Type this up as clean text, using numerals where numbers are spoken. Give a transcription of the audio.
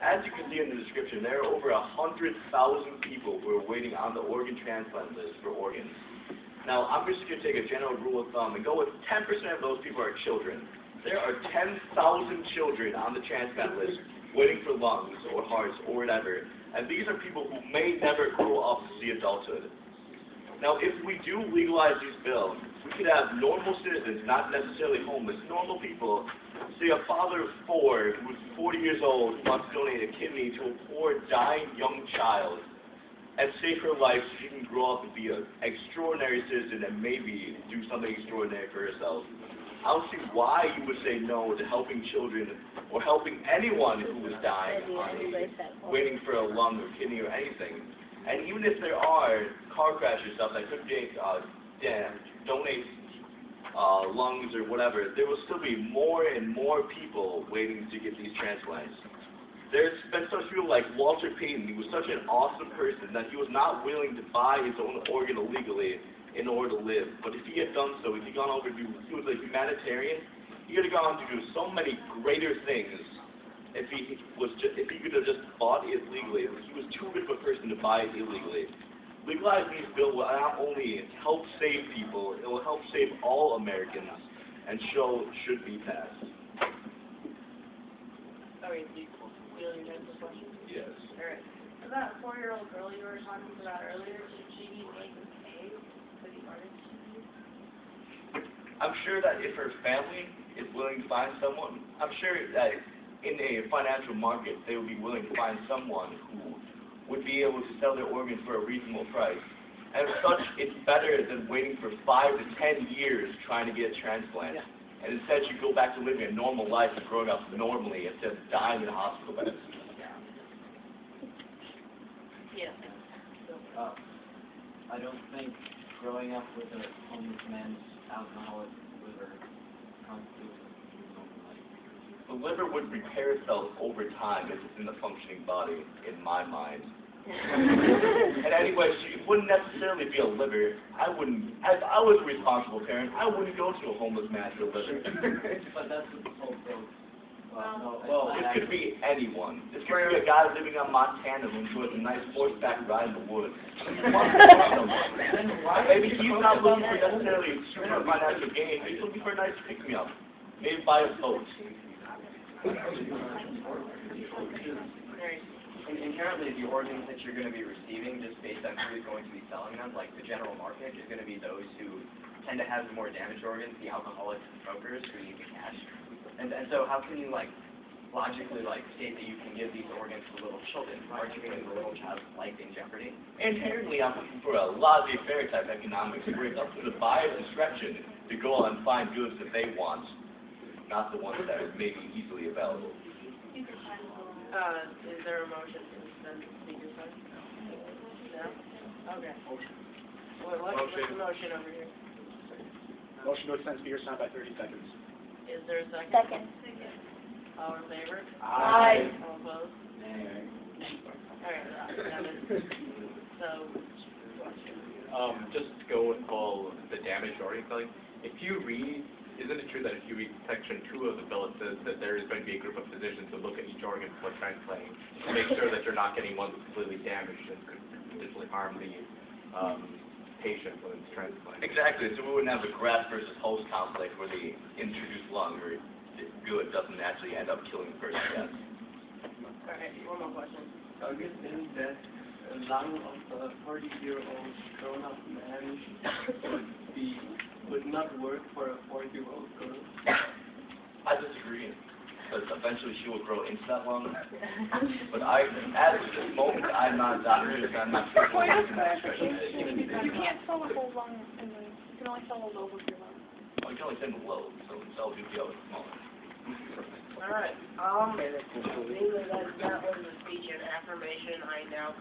As you can see in the description, there are over 100,000 people who are waiting on the organ transplant list for organs. Now, I'm just going to take a general rule of thumb and go with 10% of those people are children. There are 10,000 children on the transplant list waiting for lungs or hearts or whatever, and these are people who may never grow up to see adulthood. Now, if we do legalize these bills, we could have normal citizens, not necessarily homeless, normal people, say a father of 4 who's 40 years old who wants to donate a kidney to a poor, dying young child, and save her life so she can grow up and be an extraordinary citizen and maybe do something extraordinary for herself. I don't see why you would say no to helping children or helping anyone who is dying, waiting for a lung or kidney or anything. And even if there are car crashes stuff that could donate lungs or whatever, there will still be more and more people waiting to get these transplants. There's been such people like Walter Payton. He was such an awesome person that he was not willing to buy his own organ illegally in order to live. But if he had done so, if he gone over to he was a humanitarian, he could have gone on to do so many greater things if he could have just bought it legally. He was too good of a person to buy it illegally. Legalizing this bill will not only help save people, it will help save all Americans, and should be passed. Okay, do you have a question? Yes. Alright. So that 4-year-old girl you were talking about earlier, should she be made to pay for the organs? I'm sure that if her family is willing to find someone, I'm sure that in a financial market, they would be willing to find someone who would be able to sell their organs for a reasonable price. And as such, it's better than waiting for 5 to 10 years trying to get a transplant. Yeah. And instead, you go back to living a normal life and growing up normally instead of dying in a hospital bed. Yeah. I don't think growing up with a homeless man's alcoholic liver constitutes a normal life. The liver would repair itself over time if it's in a functioning body, in my mind. And anyway, she wouldn't necessarily be a liver. If I was a responsible parent, I wouldn't go to a homeless man for a liver. But that's what the whole thing. Well, it could be anyone. This could be a guy living on Montana who enjoys a nice horseback ride in the woods. Maybe he's not looking for necessarily super financial gain, but he's looking for a nice pick-me-up. Maybe buy a boat. Inherently, the organs that you're going to be receiving, just based on who is going to be selling them, like the general market, is going to be those who tend to have the more damaged organs, the alcoholics and smokers who need the cash. And so how can you, logically, state that you can give these organs to little children? Aren't you putting the little child's life in jeopardy? Inherently, I'm looking for a laissez-faire type economics where it's up to the buyer's discretion to go out and find goods that they want, not the ones that are maybe easily available. Is there a motion to suspend the speaker's time? No? Okay. What's the motion over here? Motion to extend speaker's time by 30 seconds. Is there a second? Second. All in favor? Aye. All opposed? Alright, so, just to go with all the damaged organ selling, isn't it true that if you read section 2 of the bill, it says that there is going to be a group of physicians who look at each organ before transplanting to make sure that you're not getting one that's completely damaged and could potentially harm the patient when it's transplanted? Exactly, so we wouldn't have a graft versus host conflict where the introduced lung or good doesn't actually end up killing the person. Yes. alright, one more question. Are you saying that a lung of a 40-year-old grown-up man would not work for a 4-year-old girl? I disagree, because eventually she will grow into that lung. But as of this moment, I'm not a doctor, I'm not sure what is in that discussion. You can't sell a whole lung, you can only sell a lobe of your lung. Well, you can only send a lobe, so cells would be able to smaller. Alright, anyway, that was the speech and affirmation. I now